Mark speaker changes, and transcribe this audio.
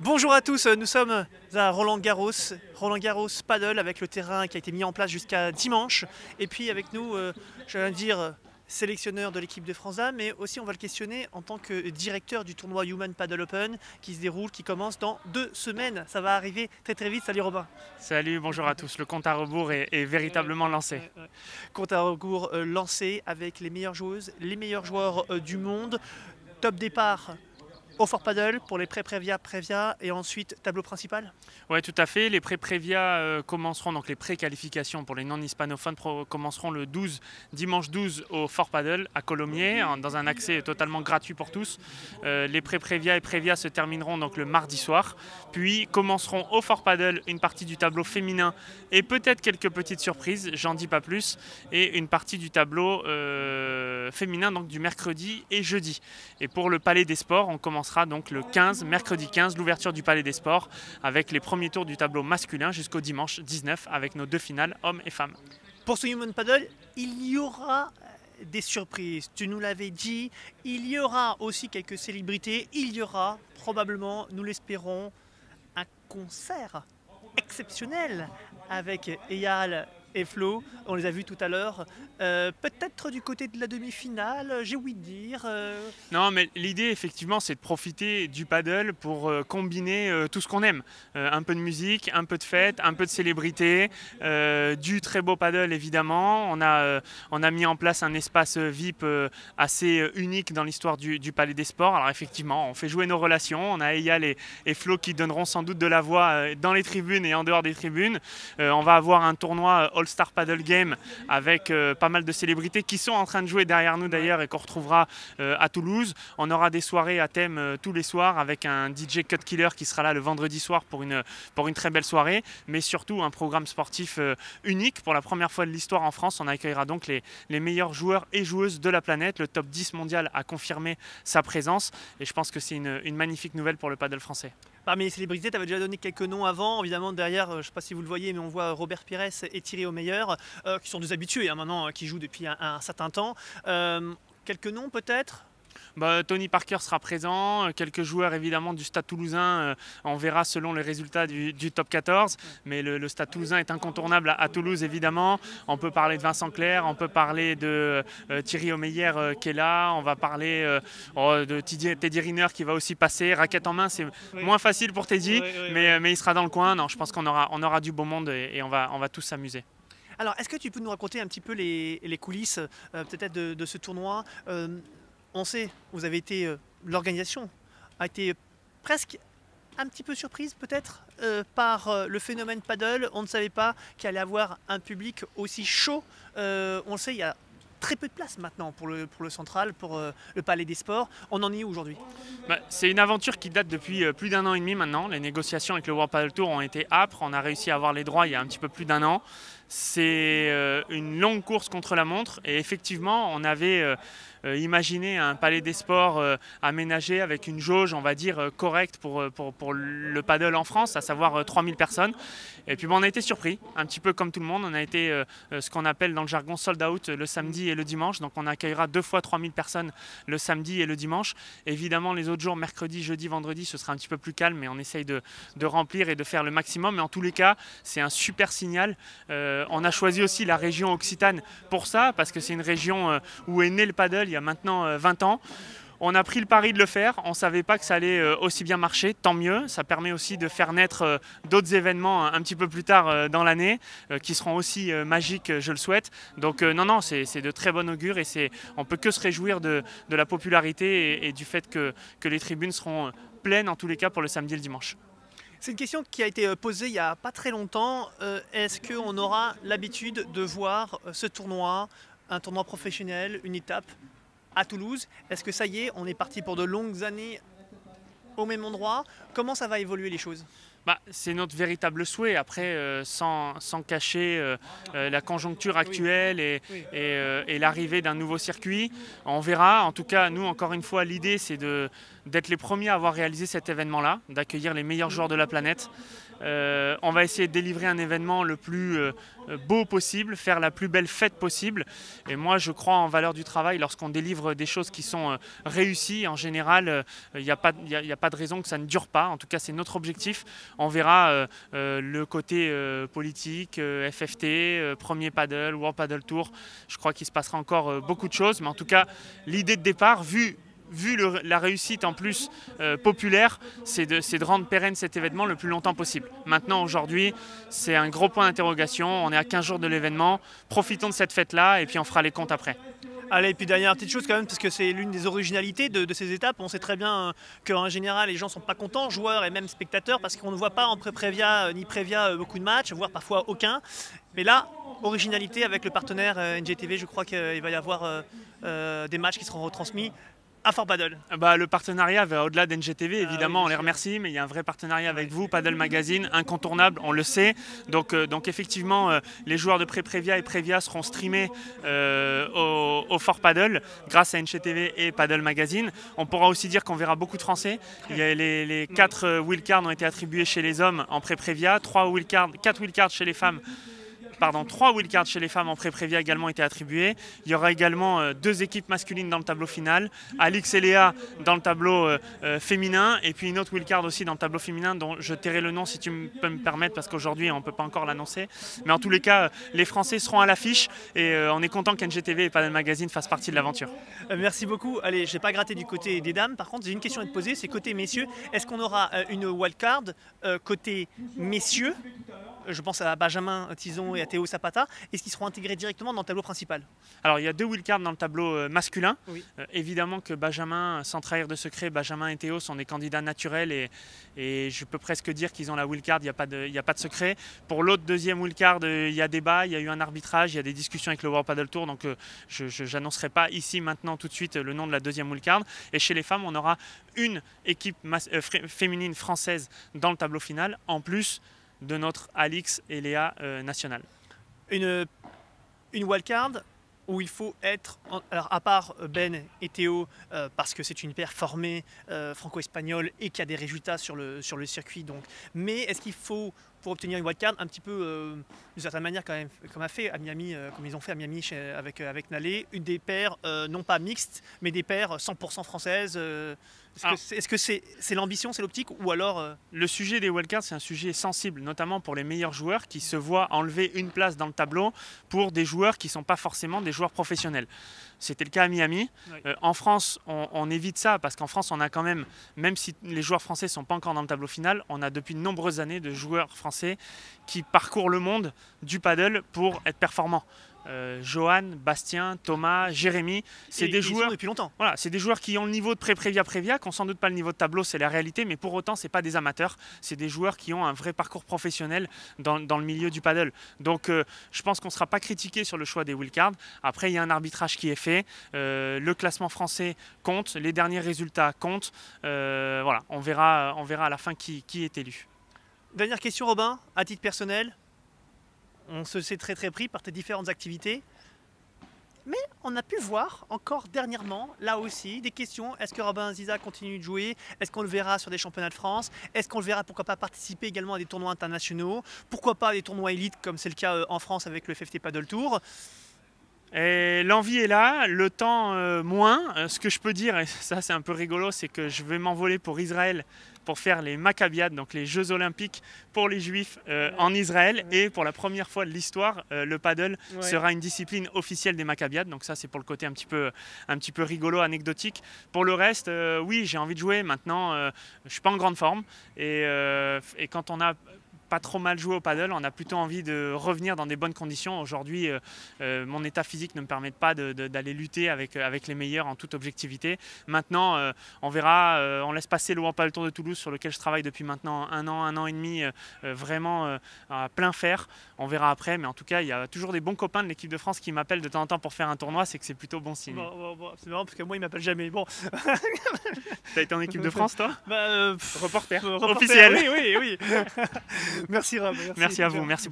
Speaker 1: Bonjour à tous, nous sommes à Roland-Garros, Roland-Garros Paddle avec le terrain qui a été mis en place jusqu'à dimanche. Et puis avec nous, je viens de dire sélectionneur de l'équipe de France Dames, mais aussi on va le questionner en tant que directeur du tournoi Human Paddle Open qui se déroule, qui commence dans 2 semaines. Ça va arriver très très vite. Salut Robin.
Speaker 2: Salut, bonjour à tous. Le compte à rebours est véritablement lancé.
Speaker 1: Compte à rebours lancé avec les meilleures joueuses, les meilleurs joueurs du monde. Top départ au Fort Paddle pour les pré-Prévia et ensuite tableau principal.
Speaker 2: Ouais, tout à fait. Les pré-Prévia commenceront, donc les pré-qualifications pour les non-hispanophones commenceront le 12, dimanche 12 au Fort Paddle à Colomiers, dans un accès totalement gratuit pour tous. Les pré-Prévia et Prévia se termineront donc le mardi soir, puis commenceront au Fort Paddle une partie du tableau féminin et peut-être quelques petites surprises, j'en dis pas plus, et une partie du tableau féminin donc du mercredi et jeudi. Et pour le Palais des Sports, on commencera donc le 15, mercredi 15, l'ouverture du Palais des Sports avec les premiers tours du tableau masculin jusqu'au dimanche 19 avec nos deux finales hommes et femmes.
Speaker 1: Pour ce Human Paddle, il y aura des surprises, tu nous l'avais dit, il y aura aussi quelques célébrités, il y aura probablement, nous l'espérons, un concert exceptionnel avec Eyal et Flo, on les a vus tout à l'heure, peut-être du côté de la demi-finale, j'ai ouï dire.
Speaker 2: Non, mais l'idée effectivement c'est de profiter du paddle pour combiner tout ce qu'on aime. Un peu de musique, un peu de fête, un peu de célébrité, du très beau paddle évidemment. On a mis en place un espace VIP assez unique dans l'histoire du Palais des Sports. Alors effectivement, on fait jouer nos relations. On a Eyal et Flo qui donneront sans doute de la voix dans les tribunes et en dehors des tribunes. On va avoir un tournoi All-Star Paddle Game avec pas mal de célébrités qui sont en train de jouer derrière nous d'ailleurs et qu'on retrouvera à Toulouse. On aura des soirées à thème tous les soirs avec un DJ Cut Killer qui sera là le vendredi soir pour une très belle soirée, mais surtout un programme sportif unique. Pour la première fois de l'histoire en France, on accueillera donc les meilleurs joueurs et joueuses de la planète. Le top 10 mondial a confirmé sa présence et je pense que c'est une magnifique nouvelle pour le paddle français.
Speaker 1: Parmi les célébrités, tu avais déjà donné quelques noms avant. Évidemment, derrière, je ne sais pas si vous le voyez, mais on voit Robert Pires et Thierry Omeyer, qui sont des habitués maintenant, qui jouent depuis un certain temps. Quelques noms peut-être?
Speaker 2: Tony Parker sera présent, quelques joueurs évidemment du Stade Toulousain, on verra selon les résultats du top 14, mais le Stade Toulousain est incontournable à Toulouse évidemment. On peut parler de Vincent Clerc, on peut parler de Thierry Omeyer qui est là, on va parler de Teddy Riner qui va aussi passer. Raquette en main, c'est moins facile pour Teddy, mais il sera dans le coin. Non, je pense qu'on aura du beau monde et on va tous s'amuser.
Speaker 1: Alors, est-ce que tu peux nous raconter un petit peu les coulisses peut-être de ce tournoi? On sait, vous avez été, l'organisation a été presque un petit peu surprise peut-être par le phénomène paddle. On ne savait pas qu'il allait avoir un public aussi chaud. On le sait, il y a très peu de place maintenant pour le central, pour le Palais des Sports. On en est où aujourd'hui?
Speaker 2: C'est une aventure qui date depuis plus d'un an et demi maintenant. Les négociations avec le World Paddle Tour ont été âpres. On a réussi à avoir les droits il y a un petit peu plus d'un an. C'est une longue course contre la montre et effectivement on avait imaginé un palais des sports aménagé avec une jauge on va dire correcte pour le paddle en France, à savoir 3000 personnes. Et puis on a été surpris, un petit peu comme tout le monde. On a été ce qu'on appelle dans le jargon sold out le samedi et le dimanche. Donc on accueillera 2 fois 3000 personnes le samedi et le dimanche. Évidemment les autres jours, mercredi, jeudi, vendredi, ce sera un petit peu plus calme, mais on essaye de remplir et de faire le maximum. Mais en tous les cas, c'est un super signal. On a choisi aussi la région Occitane pour ça, parce que c'est une région où est né le paddle il y a maintenant 20 ans. On a pris le pari de le faire, on ne savait pas que ça allait aussi bien marcher, tant mieux. Ça permet aussi de faire naître d'autres événements un petit peu plus tard dans l'année, qui seront aussi magiques, je le souhaite. Donc non, c'est de très bon augure et on ne peut que se réjouir de la popularité et du fait que les tribunes seront pleines en tous les cas pour le samedi et le dimanche.
Speaker 1: C'est une question qui a été posée il n'y a pas très longtemps. Est-ce qu'on aura l'habitude de voir ce tournoi, un tournoi professionnel, une étape à Toulouse? Est-ce que ça y est, on est parti pour de longues années au même endroit? Comment ça va évoluer les choses?
Speaker 2: C'est notre véritable souhait. Après, sans cacher la conjoncture actuelle et l'arrivée d'un nouveau circuit, on verra. En tout cas, nous, encore une fois, l'idée, c'est d'être les premiers à avoir réalisé cet événement-là, d'accueillir les meilleurs joueurs de la planète. On va essayer de délivrer un événement le plus beau possible, faire la plus belle fête possible. Et moi, je crois en valeur du travail. Lorsqu'on délivre des choses qui sont réussies, en général, il n'y a pas de raison que ça ne dure pas. En tout cas, c'est notre objectif. On verra le côté politique, FFT, Premier Paddle, World Paddle Tour. Je crois qu'il se passera encore beaucoup de choses. Mais en tout cas, l'idée de départ, vu la réussite en plus populaire, c'est de rendre pérenne cet événement le plus longtemps possible. Maintenant, aujourd'hui, c'est un gros point d'interrogation. On est à 15 jours de l'événement. Profitons de cette fête-là et puis on fera les comptes après.
Speaker 1: Allez, et puis dernière petite chose quand même, parce que c'est l'une des originalités de ces étapes. On sait très bien qu'en général, les gens ne sont pas contents, joueurs et même spectateurs, parce qu'on ne voit pas en pré-prévia ni prévia beaucoup de matchs, voire parfois aucun. Mais là, originalité avec le partenaire NGTV, je crois qu'il va y avoir des matchs qui seront retransmis à Fort Paddle.
Speaker 2: Le partenariat va au-delà d'NGTV, évidemment, on les remercie, mais il y a un vrai partenariat avec vous, Paddle Magazine, incontournable, on le sait. Donc effectivement, les joueurs de pré-prévia et prévia seront streamés au Fort Paddle grâce à NGTV et Paddle Magazine. On pourra aussi dire qu'on verra beaucoup de Français. Il y a les 4 wildcards ont été attribués chez les hommes en pré-prévia, 4 wildcards chez les femmes. 3 wildcards chez les femmes en pré-prévia également été attribués. Il y aura également 2 équipes masculines dans le tableau final. Alix et Léa dans le tableau féminin. Et puis une autre wildcard aussi dans le tableau féminin dont je tairai le nom si tu peux me permettre parce qu'aujourd'hui on ne peut pas encore l'annoncer. Mais en tous les cas, les Français seront à l'affiche et on est content qu'NGTV et Paddle Magazine fassent partie de l'aventure.
Speaker 1: Merci beaucoup. Allez, je ne vais pas gratter du côté des dames. Par contre, j'ai une question à te poser. C'est côté messieurs. Est-ce qu'on aura une wildcard côté messieurs? Je pense à Benjamin Tison et à Théo Zapata. Est-ce qu'ils seront intégrés directement dans le tableau principal?
Speaker 2: Alors il y a 2 wildcards dans le tableau masculin.
Speaker 1: Oui.
Speaker 2: Évidemment que Benjamin, sans trahir de secret, Benjamin et Théo sont des candidats naturels et je peux presque dire qu'ils ont la wildcard, il n'y a pas de secret. Pour l'autre deuxième wildcard, il y a débat, il y a eu un arbitrage, il y a des discussions avec le World Paddle Tour, donc je n'annoncerai pas ici maintenant tout de suite le nom de la deuxième wildcard. Et chez les femmes, on aura une équipe féminine française dans le tableau final, en plus de notre Alix et Léa nationale.
Speaker 1: Une wildcard où il faut être, alors à part Ben et Théo, parce que c'est une paire formée franco-espagnole et qui a des résultats sur le circuit. Donc. Mais est-ce qu'il faut, pour obtenir une wildcard, un petit peu, d'une certaine manière, quand même, comme a fait à Miami, comme ils ont fait à Miami avec Nalé, une des paires non pas mixtes, mais des paires 100% françaises. Est-ce que c'est l'ambition, c'est l'optique ou alors
Speaker 2: Le sujet des wildcards, c'est un sujet sensible, notamment pour les meilleurs joueurs qui se voient enlever une place dans le tableau pour des joueurs qui ne sont pas forcément des joueurs professionnels. C'était le cas à Miami. Oui. En France, on évite ça parce qu'en France, on a quand même si les joueurs français ne sont pas encore dans le tableau final, on a depuis de nombreuses années de joueurs français qui parcourent le monde du paddle pour être performants. Johan, Bastien, Thomas, Jérémy, c'est des joueurs
Speaker 1: depuis longtemps.
Speaker 2: Voilà, c'est des joueurs qui ont le niveau de pré-prévia, qui n'ont sans doute pas le niveau de tableau, c'est la réalité, mais pour autant, c'est pas des amateurs, c'est des joueurs qui ont un vrai parcours professionnel dans le milieu du paddle. Donc, je pense qu'on ne sera pas critiqué sur le choix des wildcards. Après, il y a un arbitrage qui est fait, le classement français compte, les derniers résultats comptent. Voilà, on verra à la fin qui est élu.
Speaker 1: Dernière question, Robin, à titre personnel. On se sait très pris par tes différentes activités. Mais on a pu voir encore dernièrement, là aussi, des questions. Est-ce que Robin Ziza continue de jouer? Est-ce qu'on le verra sur des championnats de France? Est-ce qu'on le verra, pourquoi pas, participer également à des tournois internationaux? Pourquoi pas des tournois élites, comme c'est le cas en France avec le FFT Paddle Tour?
Speaker 2: L'envie est là, le temps moins. Ce que je peux dire, et ça c'est un peu rigolo, c'est que je vais m'envoler pour Israël pour faire les Maccabiades, donc les Jeux Olympiques pour les Juifs en Israël. Et pour la première fois de l'histoire, le paddle sera une discipline officielle des Maccabiades. Donc ça c'est pour le côté un petit peu rigolo, anecdotique. Pour le reste, oui, j'ai envie de jouer. Maintenant, je ne suis pas en grande forme. Et quand on a pas trop mal joué au paddle. On a plutôt envie de revenir dans des bonnes conditions. Aujourd'hui, mon état physique ne me permet pas d'aller lutter avec les meilleurs en toute objectivité. Maintenant, on verra. On laisse passer le World Padel Tour de Toulouse sur lequel je travaille depuis maintenant un an et demi, vraiment à plein fer. On verra après, mais en tout cas, il y a toujours des bons copains de l'équipe de France qui m'appellent de temps en temps pour faire un tournoi. C'est que c'est plutôt bon signe.
Speaker 1: Bon, c'est marrant parce que moi, il m'appelle jamais. Bon.
Speaker 2: T'as été en équipe de France, toi?
Speaker 1: Bah,
Speaker 2: Reporter
Speaker 1: reporter,
Speaker 2: officiel.
Speaker 1: Oui. Merci Rob.
Speaker 2: Merci à vous. Merci pour